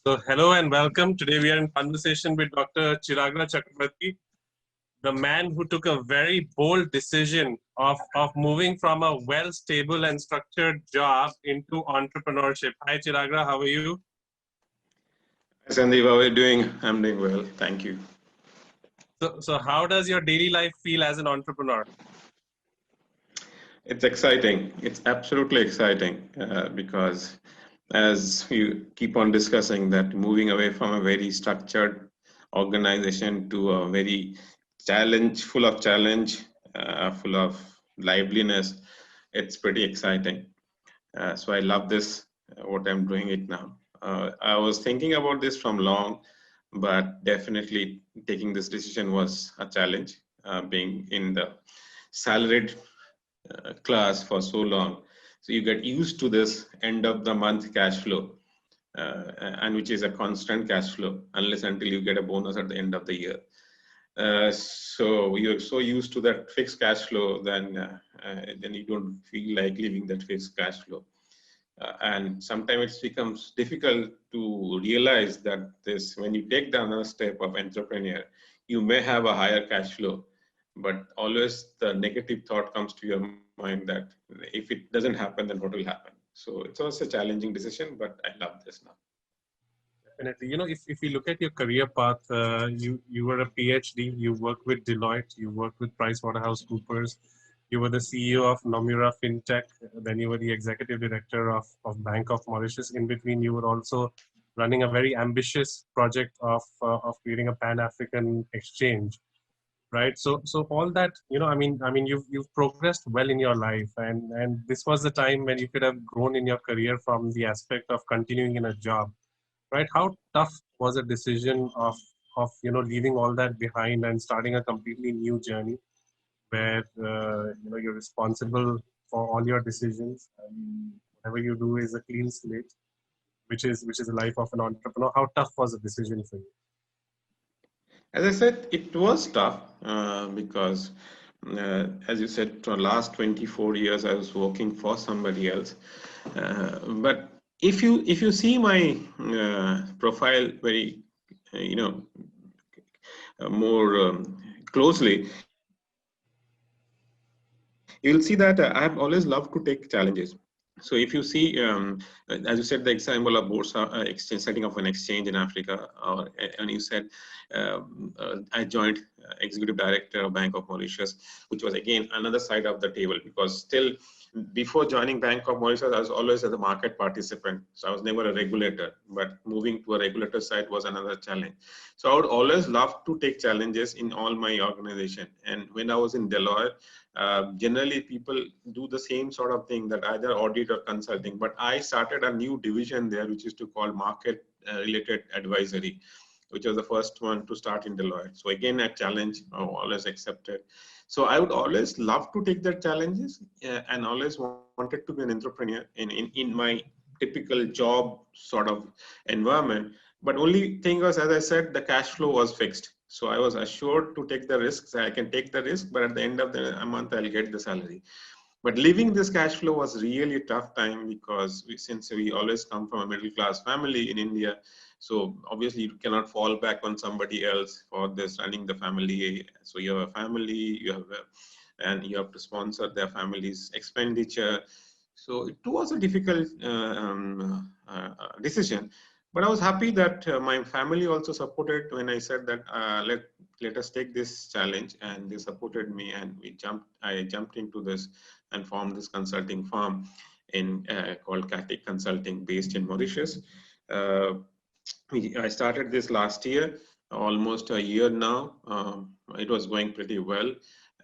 So hello and welcome. Today we are in conversation with Dr. Chiragra Chakrabarty, the man who took a very bold decision of moving from a well-stable and structured job into entrepreneurship. Hi Chiragra, how are you? Sandeep, how are you doing? I'm doing well, thank you. So how does your daily life feel as an entrepreneur? It's exciting. It's absolutely exciting because as we keep on discussing that moving away from a very structured organization to a very full of challenge, full of liveliness, it's pretty exciting. So I love this, what I'm doing it now. I was thinking about this from long, but definitely taking this decision was a challenge, being in the salaried class for so long. So you get used to this end of the month cash flow, and which is a constant cash flow unless until you get a bonus at the end of the year. So you're so used to that fixed cash flow, then you don't feel like leaving that fixed cash flow. And sometimes it becomes difficult to realize that this when you take the another step of entrepreneur, you may have a higher cash flow, but always the negative thought comes to your mind that if it doesn't happen, then what will happen? So it's also a challenging decision, but I love this now. Definitely. If you look at your career path, you were a PhD, you worked with Deloitte, you worked with PricewaterhouseCoopers, you were the CEO of Nomura FinTech, then you were the executive director of Bank of Mauritius. In between, you were also running a very ambitious project of creating a Pan-African exchange, right? So all that, I mean, you've progressed well in your life, and this was the time when you could have grown in your career from the aspect of continuing in a job, right? How tough was a decision of leaving all that behind and starting a completely new journey where you're responsible for all your decisions, and whatever you do is a clean slate, which is the life of an entrepreneur. How tough was the decision for you? As I said, it was tough because, as you said, for the last 24 years, I was working for somebody else. But if you see my profile very, more closely, you'll see that I have always loved to take challenges. So if you see, as you said, the example of exchange, setting up an exchange in Africa, and you said, I joined executive director of Bank of Mauritius, which was again another side of the table, because still before joining Bank of Mauritius, I was always as a market participant. So I was never a regulator, but moving to a regulator side was another challenge. So I would always love to take challenges in all my organization. And when I was in Deloitte, generally people do the same sort of thing, that either audit or consulting, but I started a new division there, which is to call market related advisory, which was the first one to start in Deloitte. So again, a challenge I always accepted. So I would always love to take that challenges, and always wanted to be an entrepreneur in my typical job sort of environment. But only thing was, as I said, the cash flow was fixed. So I was assured to take the risks. I can take the risk, but at the end of the month, I'll get the salary. But leaving this cash flow was really a tough time, because since we always come from a middle class family in India, so obviously you cannot fall back on somebody else for this running the family. So you have a family, and you have to sponsor their family's expenditure. So it was a difficult decision. But I was happy that my family also supported when I said that let us take this challenge, and they supported me, and I jumped into this and formed this consulting firm called Catic Consulting, based in Mauritius. Uh, I started this last year, almost a year now. It was going pretty well,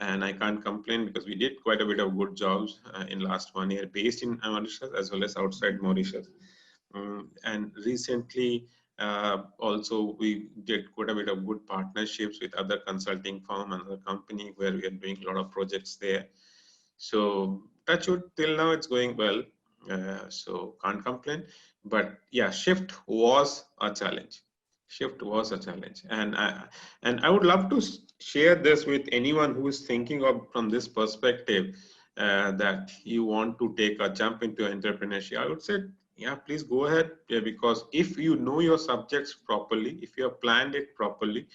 and I can't complain because we did quite a bit of good jobs in last 1 year, based in Mauritius as well as outside Mauritius. And recently, also we did quite a bit of good partnerships with other consulting firm and other company, where we are doing a lot of projects there. So touch wood, till now it's going well. So can't complain. But yeah, shift was a challenge. Shift was a challenge, and I would love to share this with anyone who is thinking of from this perspective, that you want to take a jump into entrepreneurship. I would say Yeah, please go ahead. Yeah, because if you know your subjects properly, if you have planned it properly,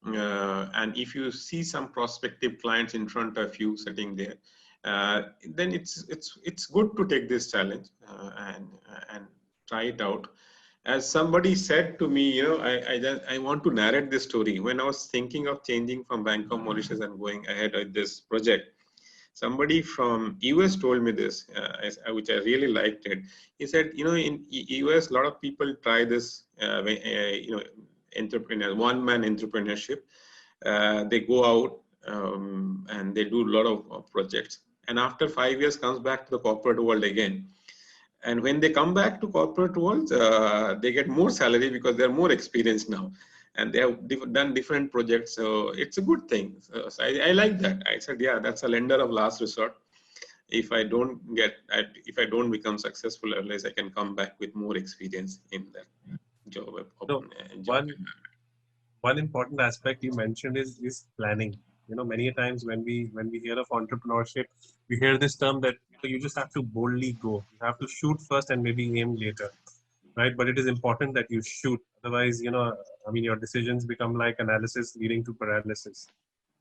and if you see some prospective clients in front of you sitting there, then it's good to take this challenge and try it out. As somebody said to me, I want to narrate this story. When I was thinking of changing from Bank of Mauritius and going ahead with this project, somebody from US told me this, which I really liked it. He said, in US, a lot of people try this, one-man entrepreneurship. They go out and they do a lot of projects. And after 5 years, comes back to the corporate world again. And when they come back to corporate world, they get more salary because they're more experienced now, and they have done different projects. So it's a good thing. So I like that. I said, yeah, that's a lender of last resort. If I don't if I don't become successful, at least I can come back with more experience in that job. So Job. one important aspect you mentioned is planning. Many times when we hear of entrepreneurship, we hear this term that you just have to boldly go. You have to shoot first and maybe aim later, right? But it is important that you shoot. Otherwise, I mean, your decisions become like analysis leading to paralysis,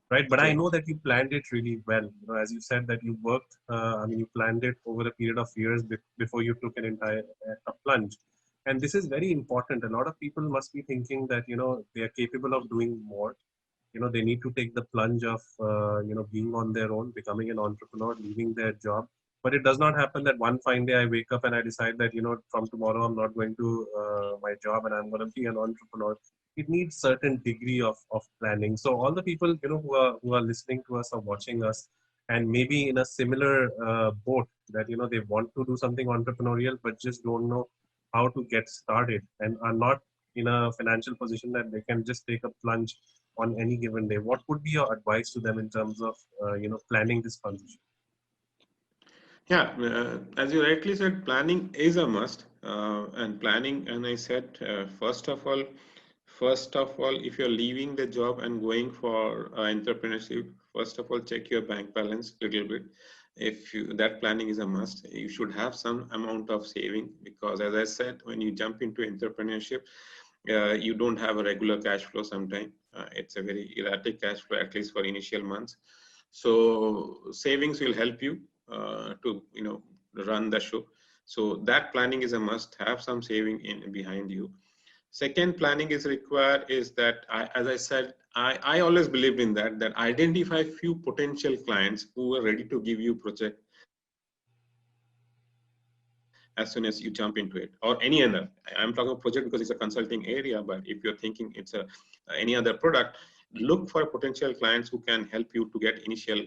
right? But I True. know that you planned it really well. As you said that you worked, I mean, you planned it over a period of years before you took an entire a plunge. And this is very important. A lot of people must be thinking that, they are capable of doing more. They need to take the plunge of, being on their own, becoming an entrepreneur, leaving their job. But it does not happen that one fine day I wake up and I decide that, from tomorrow I'm not going to my job and I'm going to be an entrepreneur. It needs certain degree of planning. So all the people, who are listening to us or watching us, and maybe in a similar boat that, they want to do something entrepreneurial, but just don't know how to get started and are not in a financial position that they can just take a plunge on any given day. What would be your advice to them in terms of, planning this transition? Yeah, as you rightly said, planning is a must. And planning, and I said, first of all, if you're leaving the job and going for entrepreneurship, first of all, check your bank balance a little bit. If that planning is a must, you should have some amount of saving, because as I said, when you jump into entrepreneurship, you don't have a regular cash flow sometime. It's a very erratic cash flow, at least for initial months. So savings will help you to run the show. So that planning is a must. Have some saving in behind you. Second planning is required is that, as I said, I always believed in that identify few potential clients who are ready to give you project as soon as you jump into it, or any other. I'm talking about project because it's a consulting area, but if you're thinking it's any other product, look for potential clients who can help you to get initial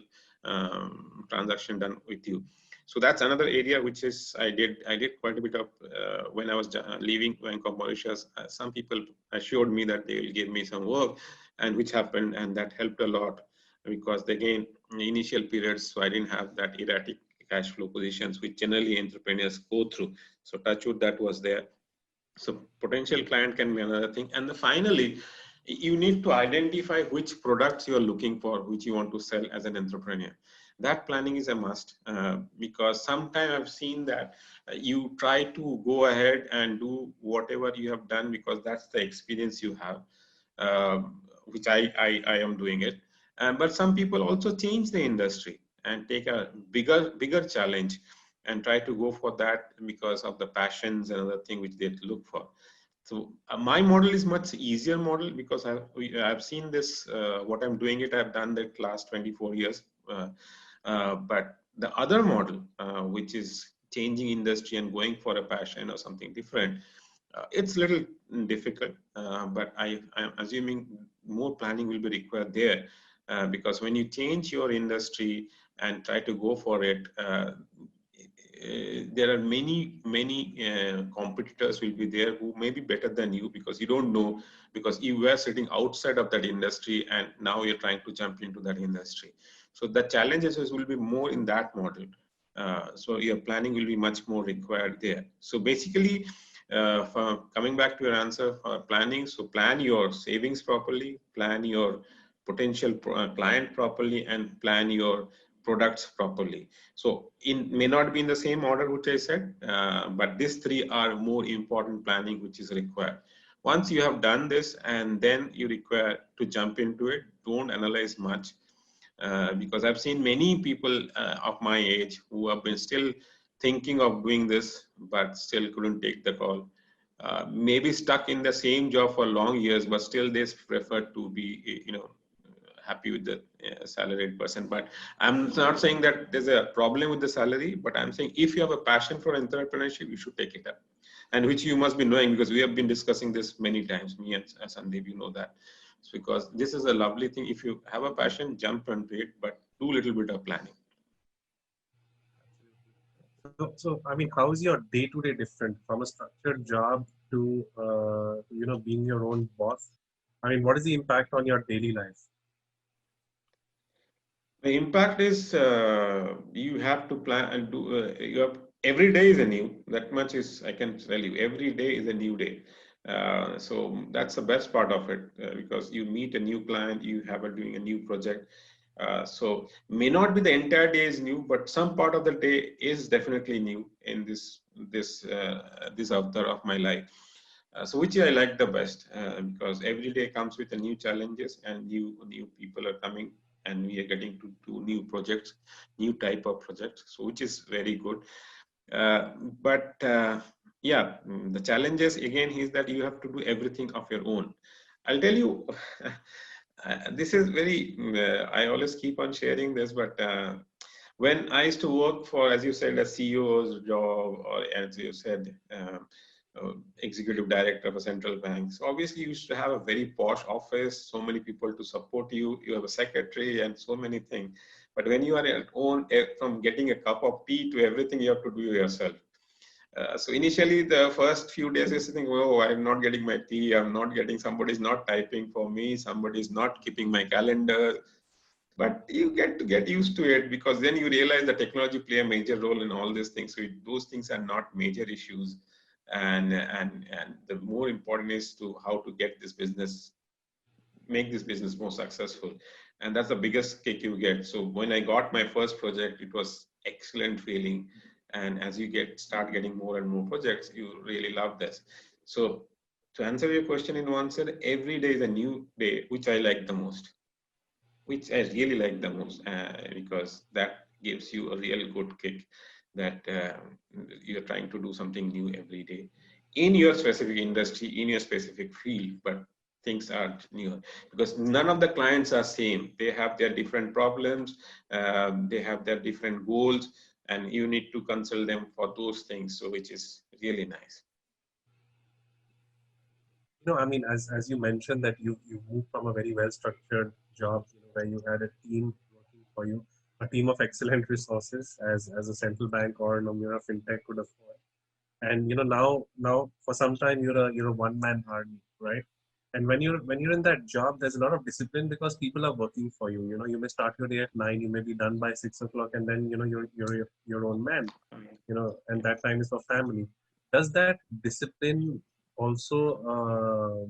transaction done with you. So that's another area which is I did quite a bit of when I was leaving Bank of Mauritius. Some people assured me that they will give me some work, and which happened, and that helped a lot, because again, in the initial periods, so I didn't have that erratic cash flow positions which generally entrepreneurs go through. So touch wood, that was there. So potential client can be another thing. And finally, you need to identify which products you are looking for, which you want to sell as an entrepreneur. That planning is a must, because sometimes I've seen that you try to go ahead and do whatever you have done because that's the experience you have, which I am doing it. But some people also change the industry and take a bigger challenge and try to go for that because of the passions and other thing which they look for. So my model is much easier model, because I've seen this, what I'm doing it, I've done that last 24 years. But the other model, which is changing industry and going for a passion or something different, it's a little difficult, but I'm assuming more planning will be required there, because when you change your industry and try to go for it, there are many competitors will be there who may be better than you, because you don't know, because you were sitting outside of that industry and now you're trying to jump into that industry. So the challenges will be more in that model. So your planning will be much more required there. So basically, for coming back to your answer for planning, so plan your savings properly, plan your potential client properly, and plan your products properly. So in may not be in the same order which I said, but these three are more important planning which is required. Once you have done this and then you require to jump into it, don't analyze much. Because I've seen many people of my age who have been still thinking of doing this, but still couldn't take the call. Maybe stuck in the same job for long years, but still they prefer to be, happy with the salaried person. But I'm not saying that there's a problem with the salary, but I'm saying if you have a passion for entrepreneurship, you should take it up. And which you must be knowing because we have been discussing this many times, me and Sandeep, you know that. It's because this is a lovely thing. If you have a passion, jump into it, but do a little bit of planning. So I mean, how is your day-to-day different from a structured job to being your own boss? I mean, what is the impact on your daily life? The impact is you have to plan and do. Every day is a new. That much is I can tell you. Every day is a new day. So that's the best part of it because you meet a new client, you have doing a new project. So may not be the entire day is new, but some part of the day is definitely new in this avatar of my life. So which I like the best because every day comes with a new challenges and new people are coming and we are getting to do new projects, new type of projects. So which is very good. Uh, but yeah, the challenges again is that you have to do everything of your own. I'll tell you, this is very, I always keep on sharing this, but when I used to work for, as you said, a CEO's job, or as you said, executive director of a central bank. So obviously you used to have a very posh office, so many people to support you, you have a secretary and so many things. But when you are at own, from getting a cup of tea to everything you have to do yourself. So initially the first few days you think, oh, I'm not getting my tea, I'm not getting, somebody's not typing for me, somebody's not keeping my calendar. But you get to get used to it because then you realize the technology play a major role in all these things. So those things are not major issues. And the more important is to how to get this business, make this business more successful. And that's the biggest kick you get. So when I got my first project, it was excellent feeling. And as you start getting more and more projects, you really love this. So to answer your question in one said, every day is a new day, which I like the most, which I really like the most because that gives you a real good kick that you're trying to do something new every day in your specific industry, in your specific field, but things are new because none of the clients are same. They have their different problems, they have their different goals, and you need to consult them for those things. So which is really nice. No, I mean, as you mentioned that you moved from a very well structured job, where you had a team working for you, a team of excellent resources, as a central bank or Nomura fintech could afford. And now for some time you're a one man army, right? And when you're in that job, there's a lot of discipline because people are working for you. You may start your day at 9, you may be done by 6 o'clock, and then you're your own man. And that time is for family. Does that discipline also,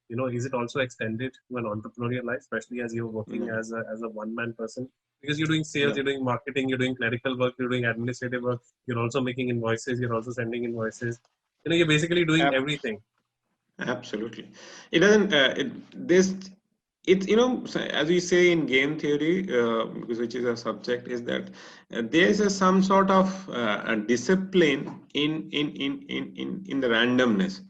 is it also extended to an entrepreneurial life, especially as you're working No, as a one-man person? Because you're doing sales, no. you're doing marketing, you're doing clerical work, you're doing administrative work, you're also making invoices, you're also sending invoices. You're basically doing everything. Absolutely. It doesn't, it's, as we say in game theory, because which is a subject, is that there's some sort of discipline in the randomness.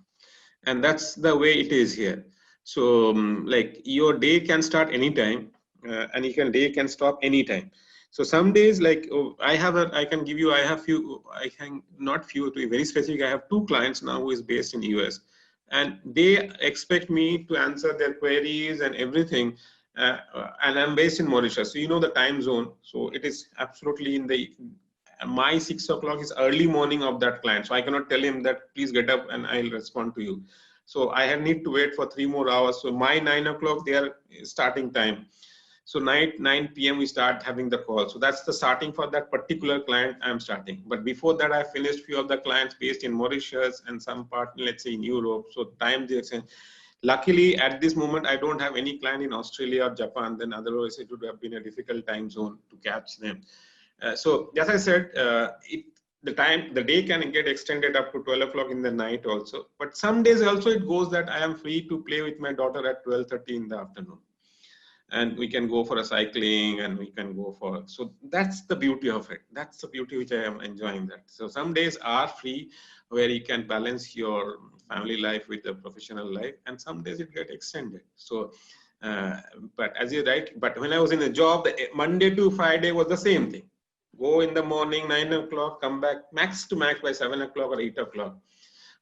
And that's the way it is here. So like your day can start anytime and day can stop anytime. So some days like I can give you, I can not few, to be very specific, I have 2 clients now who is based in US, and they expect me to answer their queries and everything. And I'm based in Mauritius, so the time zone. So it is absolutely in the my 6 o'clock is early morning of that client. So I cannot tell him that please get up and I'll respond to you. So I need to wait for 3 more hours. So my 9 o'clock their starting time. So 9 p.m. we start having the call. So that's the starting for that particular client I'm starting. But before that, I finished few of the clients based in Mauritius and some part, let's say in Europe. So time they exchange. Luckily, at this moment, I don't have any client in Australia or Japan. Then otherwise, it would have been a difficult time zone to catch them. So as I said, the day can get extended up to 12 o'clock in the night also. But some days also it goes that I am free to play with my daughter at 12:30 in the afternoon. And we can go for a cycling and we can go for, so that's the beauty of it. That's the beauty which I am enjoying that. So some days are free where you can balance your family life with the professional life, and some days it get extended. So but as you're right, but when I was in a job, the Monday to Friday was the same thing. Go in the morning 9 o'clock, come back max to max by 7 o'clock or 8 o'clock.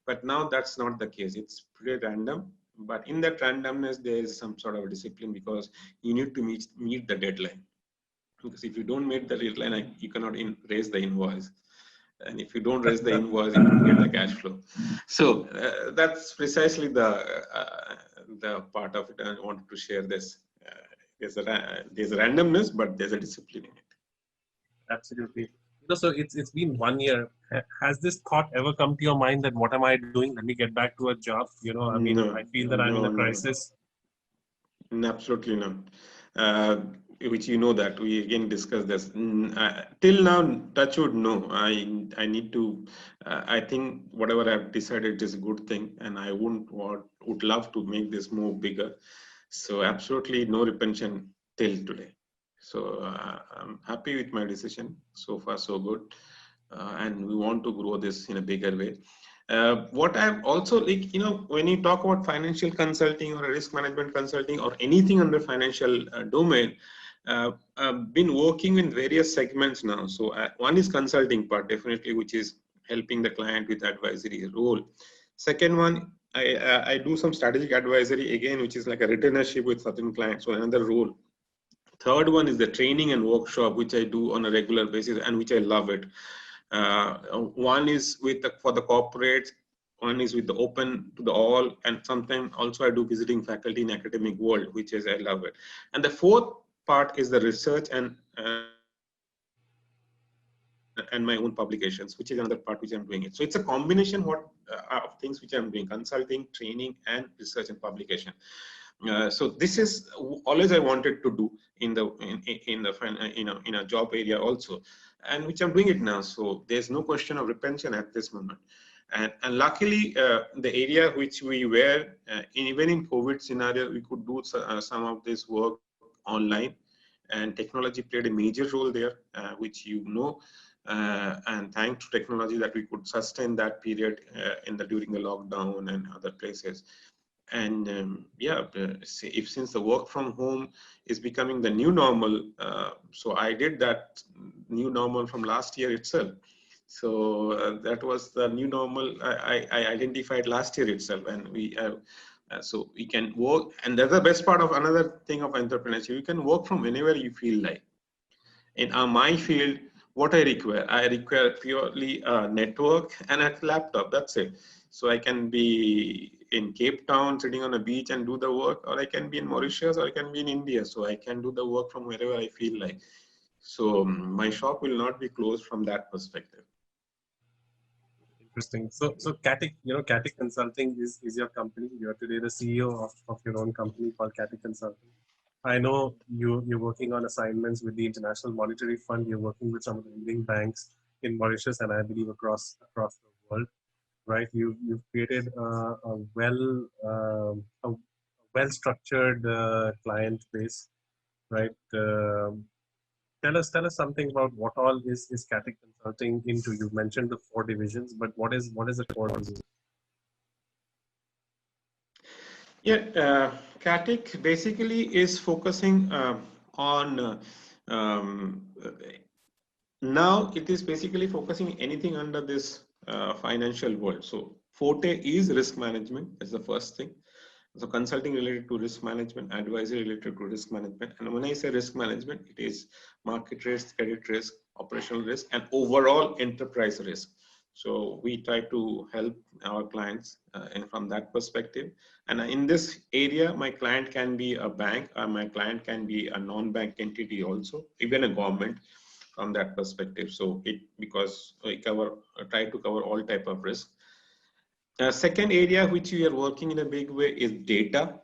But now that's not the case. It's pretty random. But in that randomness, there is some sort of discipline, because you need to meet the deadline. Because if you don't meet the deadline, you cannot raise the invoice. And if you don't raise the invoice, you don't get the cash flow. So that's precisely the part of it. I wanted to share this. There's a randomness, but there's a discipline in it. Absolutely. So it's been 1 year. Has this thought ever come to your mind that what am I doing? Let me get back to a job. I mean, No, I feel that I'm in a no. crisis. Absolutely not. Which you know that we again discussed this. Till now, touch wood, no. I need to. I think whatever I've decided is a good thing, and I would love to make this more bigger. So absolutely no repention till today. So I'm happy with my decision. So far, so good, and we want to grow this in a bigger way. What I've also, like, when you talk about financial consulting or risk management consulting or anything under financial domain, I've been working in various segments now. So one is consulting part, definitely, which is helping the client with advisory role. Second one, I do some strategic advisory again, which is like a retainership with certain clients, so another role. Third one is the training and workshop, which I do on a regular basis and which I love it. One is for the corporates, one is with the open to the all, and sometimes also I do visiting faculty in academic world, which is I love it. And the fourth part is the research and my own publications, which is another part which I'm doing it. So it's a combination of things which I'm doing: consulting, training, and research and publication. So this is always I wanted to do in a job area also, and which I'm doing it now. So there's no question of retention at this moment. And luckily, the area which we were, even in COVID scenario, we could do some of this work online, and technology played a major role there, which and thanks to technology that we could sustain that period during the lockdown and other places. And since the work from home is becoming the new normal, so I did that new normal from last year itself. So that was the new normal I identified last year itself, and so we can work. And that's the best part of another thing of entrepreneurship. You can work from whenever you feel like. In my field, what I require purely a network and a laptop. That's it. So I can be in Cape Town sitting on a beach and do the work, or I can be in Mauritius, or I can be in India. So I can do the work from wherever I feel like. So my shop will not be closed from that perspective. Interesting. So Catic, Catic Consulting is your company. You're today the CEO of your own company called Catic Consulting. I know you're working on assignments with the International Monetary Fund. You're working with some of the leading banks in Mauritius and I believe across the world, right? You've created a well structured client base, right? Tell us something about what all is Catic Consulting into. You've mentioned the 4 divisions, but what is the core business? Yeah, Catic basically is focusing on now it is basically focusing anything under this financial world. So forte is risk management. That's the first thing. So consulting related to risk management, advisory related to risk management. And when I say risk management, it is market risk, credit risk, operational risk, and overall enterprise risk. So we try to help our clients from that perspective. And in this area, my client can be a bank, or my client can be a non-bank entity also, even a government from that perspective. So because we try to cover all type of risk. Second area which we are working in a big way is data,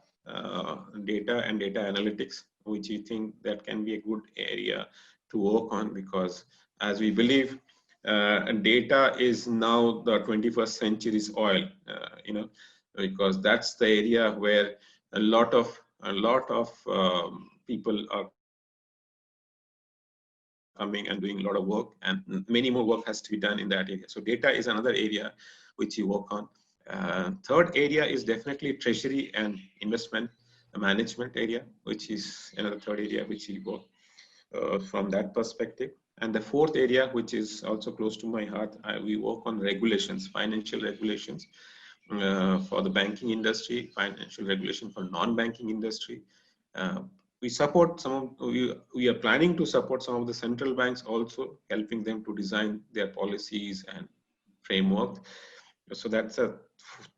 data and data analytics, which we think that can be a good area to work on, because as we believe, data is now the 21st century's oil, because that's the area where a lot of people are coming and doing a lot of work, and many more work has to be done in that area. So data is another area which we work on. Third area is definitely treasury and investment management area, which is another third area which we work from that perspective. And the fourth area, which is also close to my heart, we work on regulations, financial regulations for the banking industry, financial regulation for non-banking industry. Uh, we support we are planning to support some of the central banks also, helping them to design their policies and framework. So that's a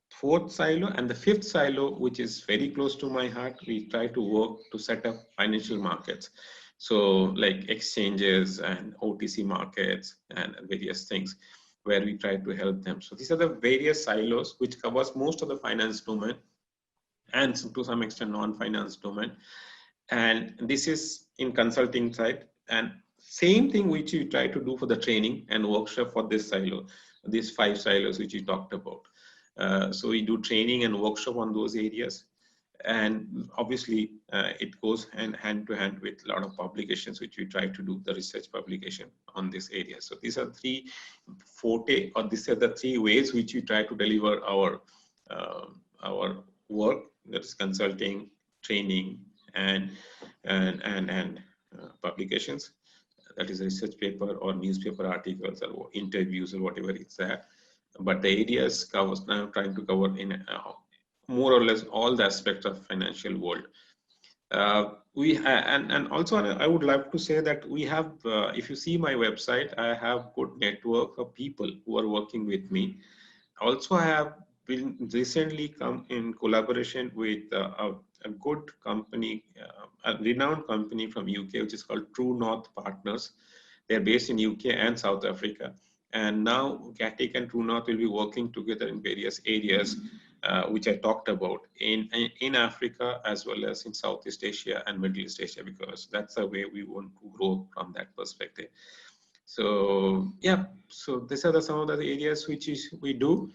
fourth silo. And the fifth silo, which is very close to my heart, we try to work to set up financial markets. So like exchanges and OTC markets and various things where we try to help them. So these are the various silos which covers most of the finance domain and to some extent non-finance domain. And this is in consulting side, and same thing which we try to do for the training and workshop for this silo, these 5 silos which we talked about. So we do training and workshop on those areas, and obviously it goes hand to hand with a lot of publications which we try to do the research publication on this area. So these are 3 forte, or these are the 3 ways which we try to deliver our work, that is consulting, training, and publications, that is research paper or newspaper articles or interviews or whatever it's there. But the areas covers now trying to cover in more or less all the aspects of financial world. And also I would like to say that we have, if you see my website, I have good network of people who are working with me. Also, I have been recently come in collaboration with a good company, a renowned company from UK, which is called True North Partners. They're based in UK and South Africa. And now Gatik and True North will be working together in various areas, which I talked about in Africa as well as in Southeast Asia and Middle East Asia, because that's the way we want to grow from that perspective. So yeah, so these are some of the areas which we do.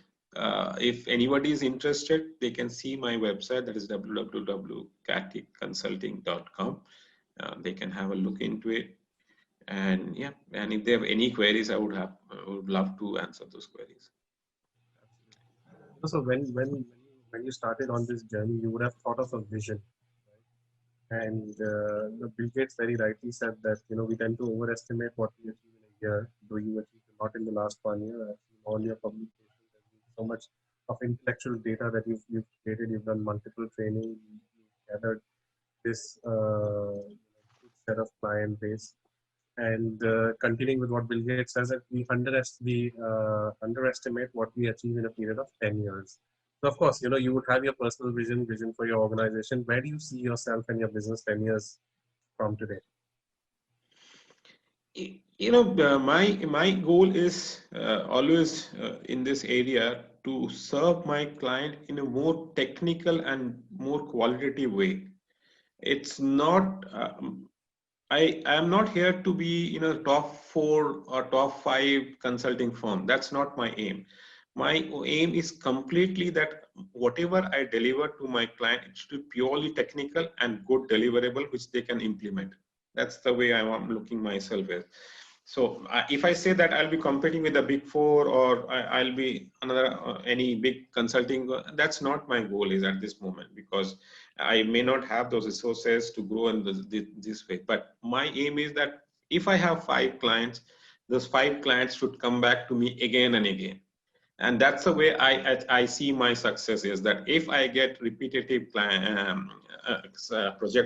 If anybody is interested, they can see my website, that is www.gatikconsulting.com. They can have a look into it. And yeah, and if they have any queries, I would love to answer those queries. So when you started on this journey, you would have thought of a vision, right? And Bill Gates very rightly said that we tend to overestimate what we achieve in a year. Though you achieved a lot in the last 1 year, I've seen all your publications. There's been so much of intellectual data that you've created. You've done multiple training. You've gathered this good set of client base. And continuing with what Bill Gates says, that we underestimate what we achieve in a period of 10 years. So of course, you would have your personal vision for your organization. Where do you see yourself and your business 10 years from today? My goal is always in this area to serve my client in a more technical and more qualitative way. It's not I am not here to be top 4 or top 5 consulting firm. That's not my aim. My aim is completely that whatever I deliver to my client, it should be purely technical and good deliverable, which they can implement. That's the way I'm looking myself as. So if I say that I'll be competing with the big 4, or I'll be another any big consulting, that's not my goal is at this moment, because I may not have those resources to grow in this way. But my aim is that if I have 5 clients, those 5 clients should come back to me again and again. And that's the way I see my success is that if I get repetitive project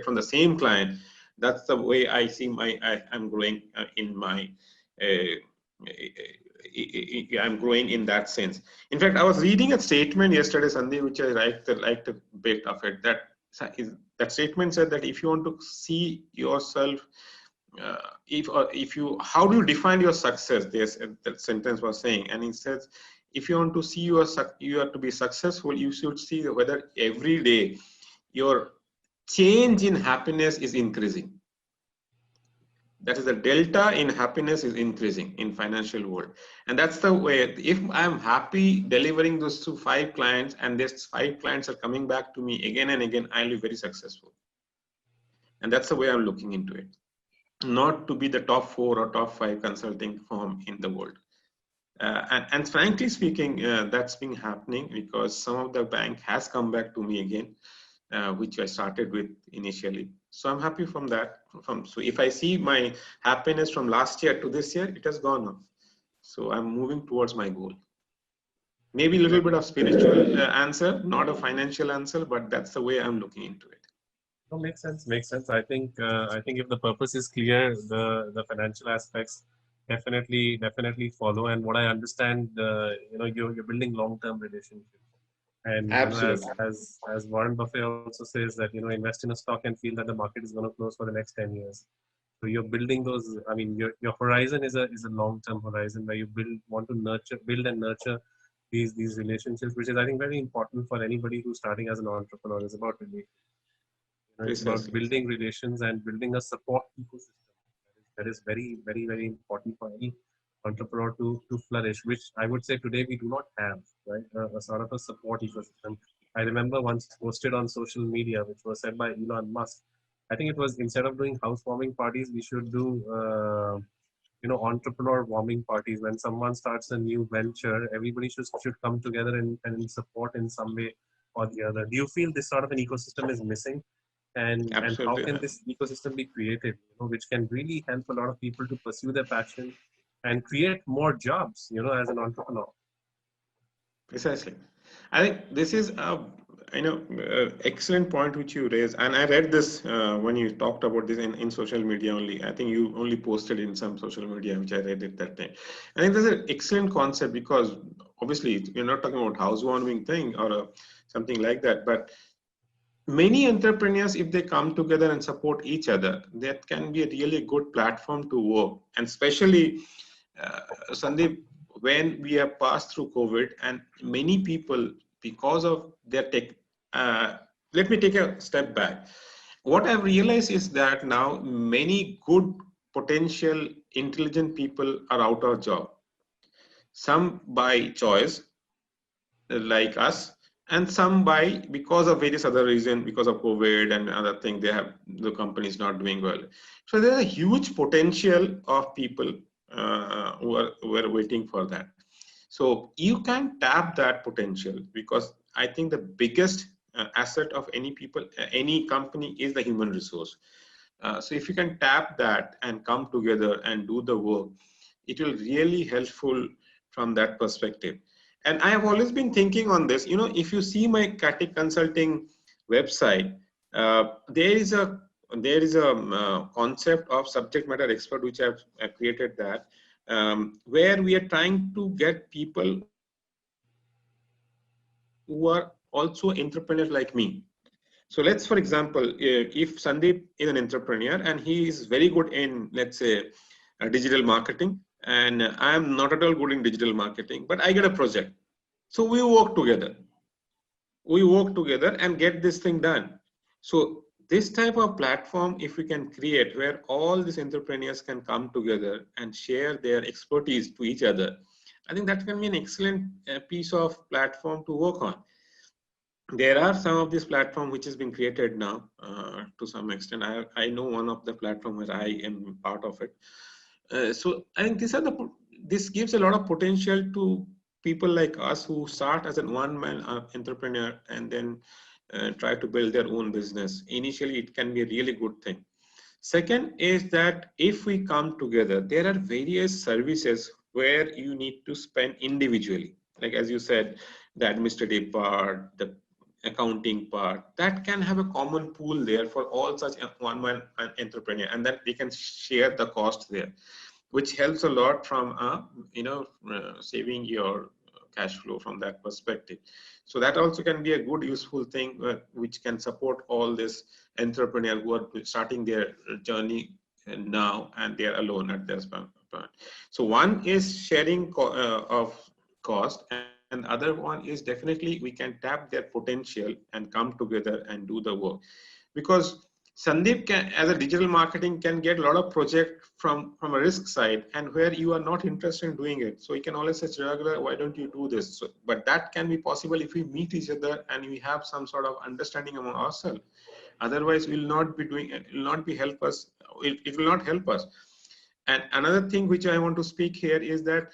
from the same client, that's the way I see I'm growing in my I'm growing in that sense. In fact, I was reading a statement yesterday, Sandeep, which I liked a bit of it. That statement said that if you want to see yourself, if you, how do you define your success? That sentence was saying, and it says, if you want to see you are to be successful, you should see whether every day your change in happiness is increasing. That is, the delta in happiness is increasing in financial world. And that's the way, if I'm happy delivering those to 5 clients and these 5 clients are coming back to me again and again, I'll be very successful. And that's the way I'm looking into it. Not to be the top 4 or top 5 consulting firm in the world. And frankly speaking, that's been happening because some of the bank has come back to me again, which I started with initially. So I'm happy from that. So if I see my happiness from last year to this year, it has gone up. So I'm moving towards my goal. Maybe a little bit of spiritual answer, not a financial answer, but that's the way I'm looking into it. No, makes sense. Makes sense. I think if the purpose is clear, the financial aspects definitely follow. And what I understand, you're building long-term relationships. And Absolutely. as Warren Buffett also says that invest in a stock and feel that the market is going to close for the next 10 years. So you're building those. I mean, your horizon is a long-term horizon where you want to build and nurture these relationships, which is I think very important for anybody who's starting as an entrepreneur. It's about it's about Precisely. building relations and building a support ecosystem. That is very important for any entrepreneur to flourish, which I would say today we do not have, right? A sort of a support ecosystem. I remember once posted on social media, which was said by Elon Musk. I think it was instead of doing housewarming parties, we should do, entrepreneur warming parties. When someone starts a new venture, everybody should come together and support in some way or the other. Do you feel this sort of an ecosystem is missing? And how Absolutely. can this ecosystem be created, which can really help a lot of people to pursue their passion and create more jobs, as an entrepreneur? Precisely. I think this is a excellent point which you raised, and I read this when you talked about this in social media only. I think you only posted in some social media, which I read at that time. I think that's an excellent concept because obviously you're not talking about housewarming thing or something like that, but many entrepreneurs, if they come together and support each other, that can be a really good platform to work. And especially, Sandeep, when we have passed through COVID and many people, because of their tech, let me take a step back. What I've realized is that now many good potential intelligent people are out of job. Some by choice, like us, and some by because of various other reasons, because of COVID and other things, the company is not doing well. So there's a huge potential of people who are waiting for that. So you can tap that potential because I think the biggest asset of any people, any company is the human resource. So if you can tap that and come together and do the work, it will really helpful from that perspective. And I have always been thinking on this. If you see my Katik Consulting website, there is a concept of subject matter expert which I've created that, where we are trying to get people who are also entrepreneurs like me. So let's, for example, if Sandeep is an entrepreneur and he is very good in, let's say, digital marketing, and I am not at all good in digital marketing, but I get a project. So we work together. We work together and get this thing done. So this type of platform, if we can create where all these entrepreneurs can come together and share their expertise to each other, I think that can be an excellent piece of platform to work on. There are some of this platform which has been created now to some extent. I know one of the platform where I am part of it. So I think this gives a lot of potential to people like us who start as a one-man entrepreneur and then try to build their own business. Initially, it can be a really good thing. Second is that if we come together, there are various services where you need to spend individually. Like as you said, the administrative part, the accounting part, that can have a common pool there for all such one-man entrepreneur, and that they can share the cost there, which helps a lot from saving your cash flow from that perspective. So that also can be a good useful thing which can support all this entrepreneur who are starting their journey now and they are alone at this point. So one is sharing of cost, and the other one is definitely we can tap their potential and come together and do the work. Because Sandeep can, as a digital marketing, can get a lot of project from a risk side, and where you are not interested in doing it. So you can always say, Chiragra, why don't you do this? So, but that can be possible if we meet each other and we have some sort of understanding among ourselves. Otherwise, we'll not be doing it. Will not be help us. It will not help us. And another thing which I want to speak here is that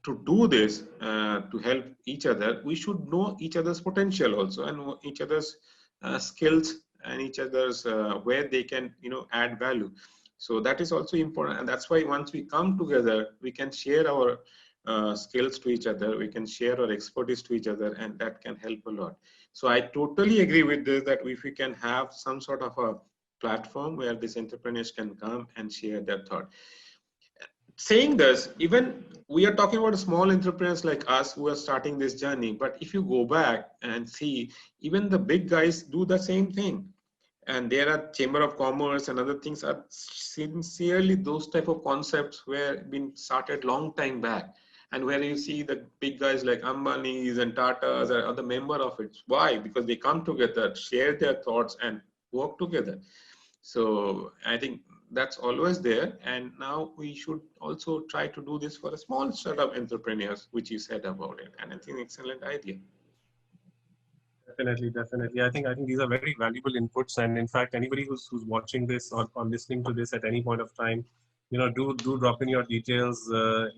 to do this, to help each other, we should know each other's potential also, and each other's skills, and each other's where they can, add value. So that is also important, and that's why once we come together, we can share our skills to each other, we can share our expertise to each other, and that can help a lot. So I totally agree with this, that if we can have some sort of a platform where these entrepreneurs can come and share their thought. Saying this, even we are talking about small entrepreneurs like us who are starting this journey, but if you go back and see, even the big guys do the same thing. And there are chamber of commerce and other things are sincerely those type of concepts were been started long time back, and where you see the big guys like Ambani's and Tata's are the member of it. Why? Because they come together, share their thoughts, and work together. So I think that's always there. And now we should also try to do this for a small startup entrepreneurs, which you said about it. And I think excellent idea. Definitely, definitely. I think these are very valuable inputs, and in fact, anybody who's watching this or listening to this at any point of time, do drop in your details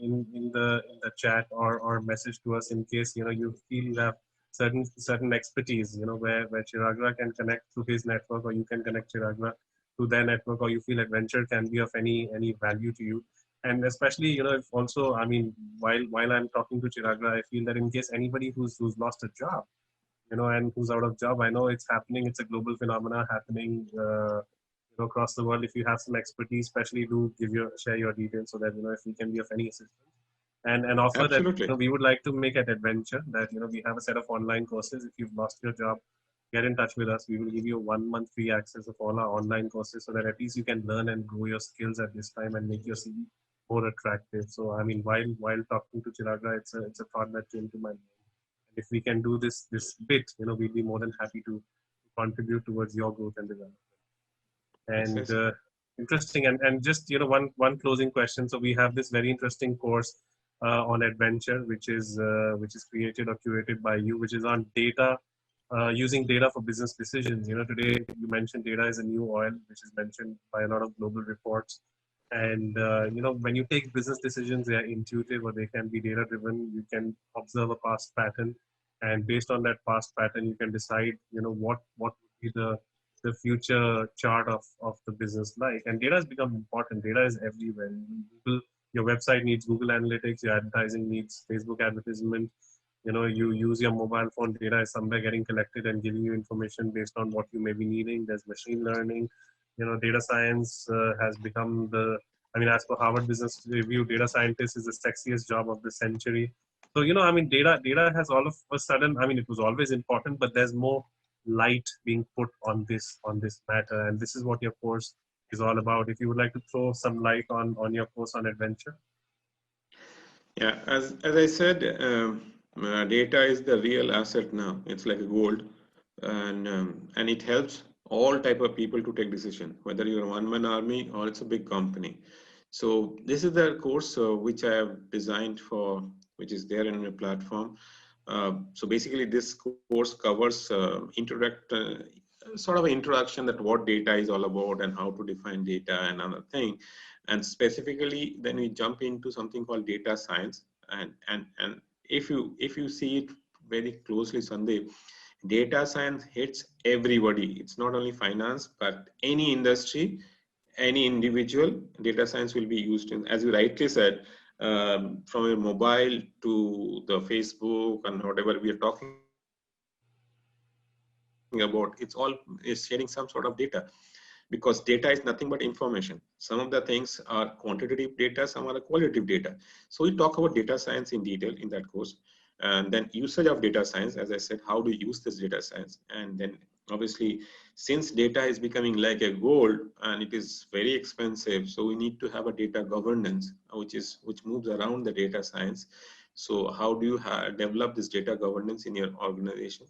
in the chat, or message to us in case you feel you have certain expertise, where Chiragra can connect to his network, or you can connect Chiragra to their network, or you feel adventure can be of any value to you. And especially, if also, I mean, while I'm talking to Chiragra, I feel that in case anybody who's lost a job, and who's out of job. I know it's happening. It's a global phenomena happening, across the world. If you have some expertise, especially do share your details, so that if we can be of any assistance, and offer that Absolutely. we would like to make at edVentr that we have a set of online courses. If you've lost your job, get in touch with us. We will give you 1 month free access of all our online courses, so that at least you can learn and grow your skills at this time and make your CV more attractive. So I mean, while talking to Chiragra, it's a thought that came to my mind. If we can do this bit, we'd be more than happy to contribute towards your growth and development. Yes, And yes. interesting, and just one closing question. So we have this very interesting course on edVentr, which is created or curated by you, which is on data, using data for business decisions. Today you mentioned data is a new oil, which is mentioned by a lot of global reports. And when you take business decisions, they are intuitive, or they can be data driven. You can observe a past pattern, and based on that past pattern, you can decide what would be the future chart of the business like. And data has become important. Data is everywhere. Google, your website needs Google Analytics, your advertising needs Facebook advertisement. You use your mobile phone, data is somewhere getting collected and giving you information based on what you may be needing. There's machine learning. Data science has become I mean, as per Harvard Business Review, data scientist is the sexiest job of the century. So, I mean, data has all of a sudden, I mean, it was always important, but there's more light being put on this matter. And this is what your course is all about. If you would like to throw some light on your course on edVentr. Yeah, as I said, data is the real asset now. It's like a gold, and it helps all type of people to take decision, whether you're a one-man army or it's a big company. So this is the course which I have designed for, which is there in the platform. So basically, this course covers sort of an introduction that what data is all about and how to define data and other thing. And specifically, then we jump into something called data science. And if you see it very closely, Sandeep, data science hits everybody. It's not only finance, but any industry, any individual. Data science will be used in, as you rightly said, from a mobile to the Facebook and whatever we are talking about. It's all is sharing some sort of data, because data is nothing but information. Some of the things are quantitative data, some are qualitative data. So we talk about data science in detail in that course. And then usage of data science, as I said, how to use this data science. And then obviously, since data is becoming like a gold and it is very expensive, so we need to have a data governance, which moves around the data science. So how do you develop this data governance in your organization?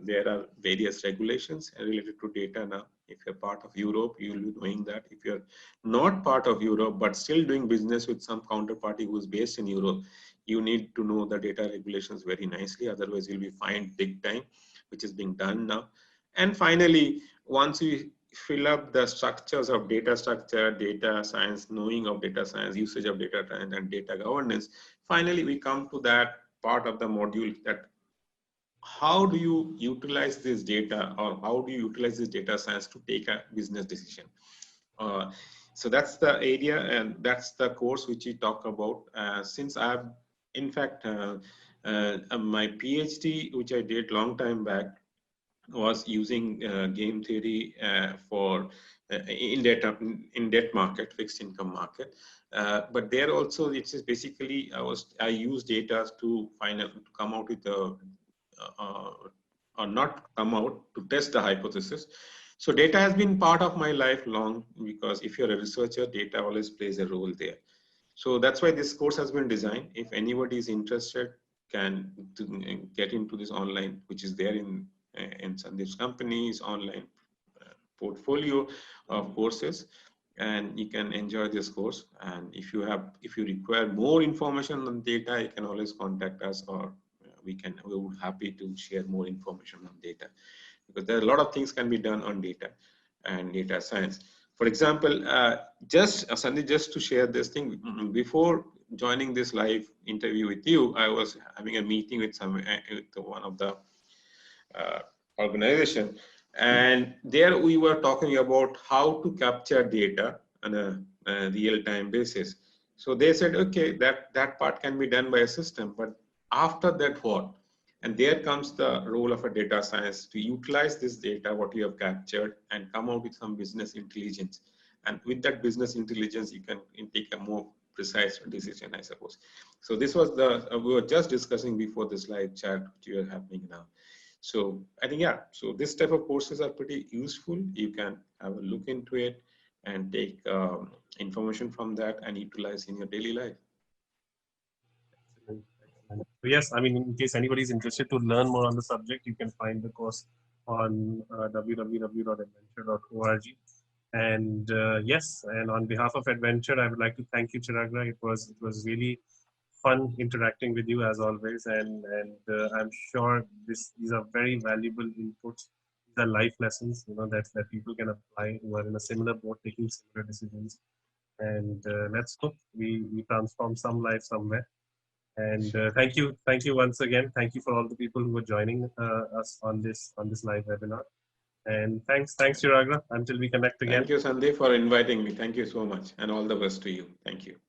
There are various regulations related to data now. If you're part of Europe, you will be knowing that. If you're not part of Europe, but still doing business with some counterparty who is based in Europe, you need to know the data regulations very nicely. Otherwise, you'll be fined big time, which is being done now. And finally, once you fill up the structures of data structure, data science, knowing of data science, usage of data science, and data governance, finally, we come to that part of the module that how do you utilize this data, or how do you utilize this data science to take a business decision? So that's the area, and that's the course which we talk about. Since I've, in fact, my PhD, which I did long time back, was using game theory for in debt market, fixed income market. But there also, it is basically I use data to come out with a or not come out to test the hypothesis. So data has been part of my life long, because if you're a researcher, data always plays a role there. So that's why this course has been designed. If anybody is interested, can get into this online, which is there in Sandeep's company's online portfolio of courses, and you can enjoy this course. And if you require more information on data, you can always contact us, or we would happy to share more information on data, because there are a lot of things can be done on data and data science. For example, Sandeep, just to share this thing, before joining this live interview with you, I was having a meeting with one of the organization, and there we were talking about how to capture data on a real-time basis. So they said, okay, that part can be done by a system, but after that, what? And there comes the role of a data science to utilize this data, what you have captured, and come out with some business intelligence. And with that business intelligence, you can take a more precise decision, I suppose. So this was we were just discussing before this live chat, which is happening now. So I think, yeah, so this type of courses are pretty useful. You can have a look into it and take information from that and utilize in your daily life. Excellent, excellent. So yes, I mean, in case anybody is interested to learn more on the subject, you can find the course on www.edventure.org. And yes, and on behalf of edVentr, I would like to thank you, Chiragra. It was really fun interacting with you as always, and I'm sure these are very valuable inputs. These are life lessons, that people can apply who are in a similar boat, taking similar decisions. And let's hope we transform some life somewhere. And thank you once again. Thank you for all the people who are joining us on this live webinar. And thanks, Chiragra. Until we connect again. Thank you, Sandeep, for inviting me. Thank you so much, and all the best to you. Thank you.